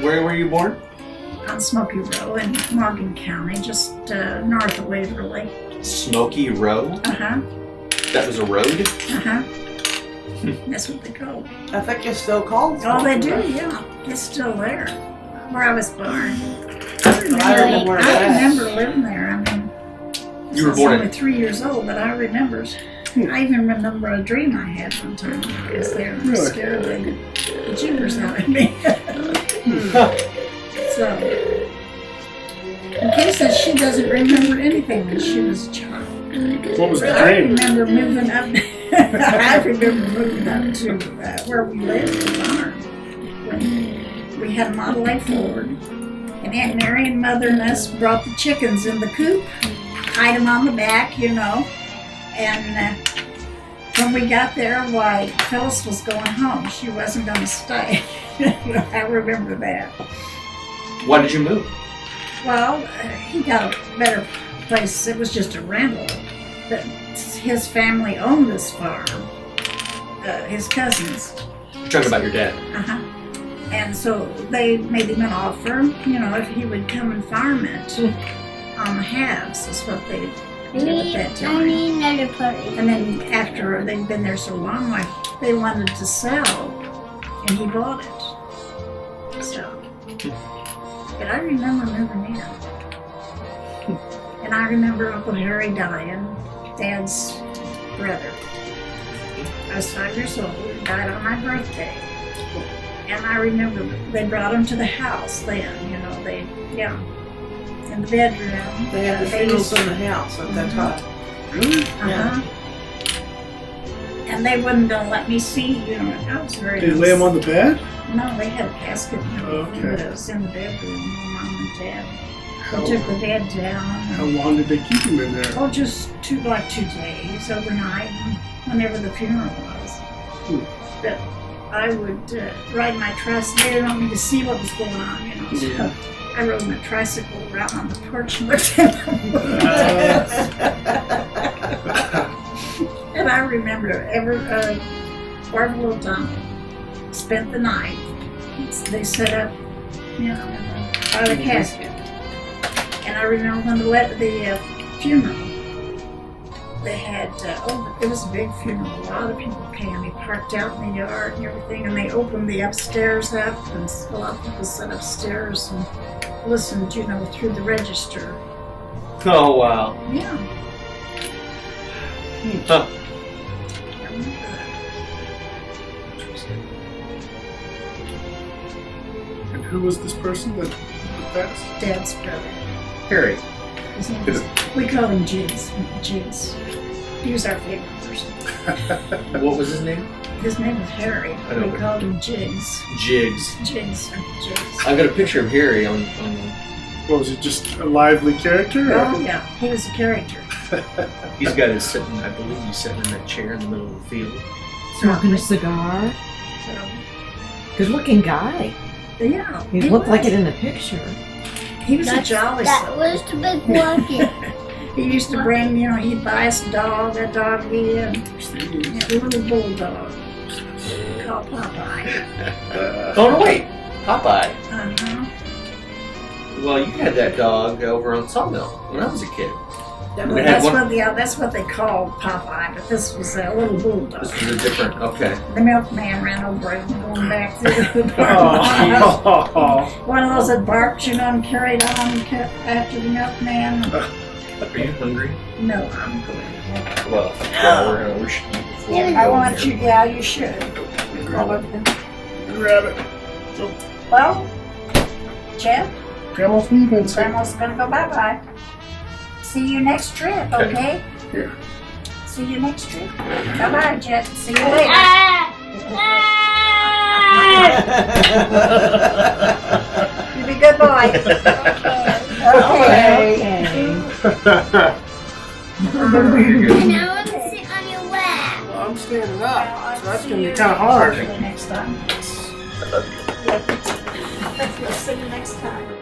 Where were you born? On Smoky Row in Morgan County, just north of Waverly. Smoky Row? Uh-huh. That was a road? Uh-huh. That's what they call it. I think it's still called. Oh, they do, yeah. It's still there, where I was born. I remember living there. I mean, You were I was born only in... 3 years old, but I remember. I even remember a dream I had one time. I was there and it scared the jitters out of me. So, in case that she doesn't remember anything when she was a child. What was the I dream? remember moving up. I remember moving up to where we lived, the barn. When we had a Model A Ford, and Aunt Mary and Mother and us brought the chickens in the coop, tied them on the back, you know, and when we got there, why, Phyllis was going home. She wasn't going to stay. I remember that. Why did you move? Well, he got a better place. It was just a rental. But his family owned this farm. His cousins. You're talking about your dad. Uh-huh. And so they made him an offer, you know, if he would come and farm it on the halves. That's what they did at that time. Another party. And then after they'd been there so long, like, they wanted to sell, and he bought it. So, but I remember moving in. And I remember Uncle Harry dying, Dad's brother. I was 5 years old. He died on my birthday. And I remember they brought him to the house then, you know, in the bedroom. They had the funerals in the house at that time. Really? Uh-huh. And they wouldn't let me see, you know, I was very Did they lay him on the bed? No, they had a casket and everything, Okay. but it was in the bedroom, Mom and Dad. How, They took the bed how down. long did they keep him in there? Oh, just 2 days, overnight, whenever the funeral was. But I would ride my tricycle. They didn't want me to see what was going on, you know. So I rode my tricycle around on the porch and looked at them. And I remember Barbara O'Donnell spent the night. They set up, you know, by the casket. And I remember when the funeral, they had, it was a big funeral. A lot of people came. They parked out in the yard and everything, and they opened the upstairs up, and a lot of people sat upstairs and listened, you know, through the register. Oh, wow. Yeah. Huh. I remember that. And who was this person that passed? Dad's brother. Harry. His name was, we called him Jigs. Jigs. He was our favorite person. What was his name? His name was Harry. I know. We called him Jigs. Jigs. Jigs. Jigs. I've got a picture of Harry on What was he, just a lively character? Or? Oh, yeah. He was a character. he's got his sitting, I believe he's sitting in that chair in the middle of the field. Smoking a cigar. So, Good looking guy. yeah. He looked like it in the picture. He was a jolly That soul. was the big bucket. He used to bring, you know, he'd buy us a doggy, and a little bulldog called Popeye. Oh, no, wait. Popeye. Uh-huh. Well, you had that dog over on Sawmill when I was a kid. Well, They had that's what they called Popeye, but this was a little bulldog. This was a different, okay. The milkman ran over him going back through the barn. Oh. One of those that barked, you know, and carried on after the milkman. Are you hungry? No, I'm good. Well, we should eat before we I go want here. you, yeah, you should. Grab it. Well, Chad, Grandma's leaving. So. Grandma's gonna go bye-bye. See you next trip, okay? Here. See you next trip. Bye-bye, Jet. See you later. You be a good boy. Okay. And I want to sit on your lap. Well, I'm standing up, so that's going to be kind of hard. See you next time. I love you. See you next time.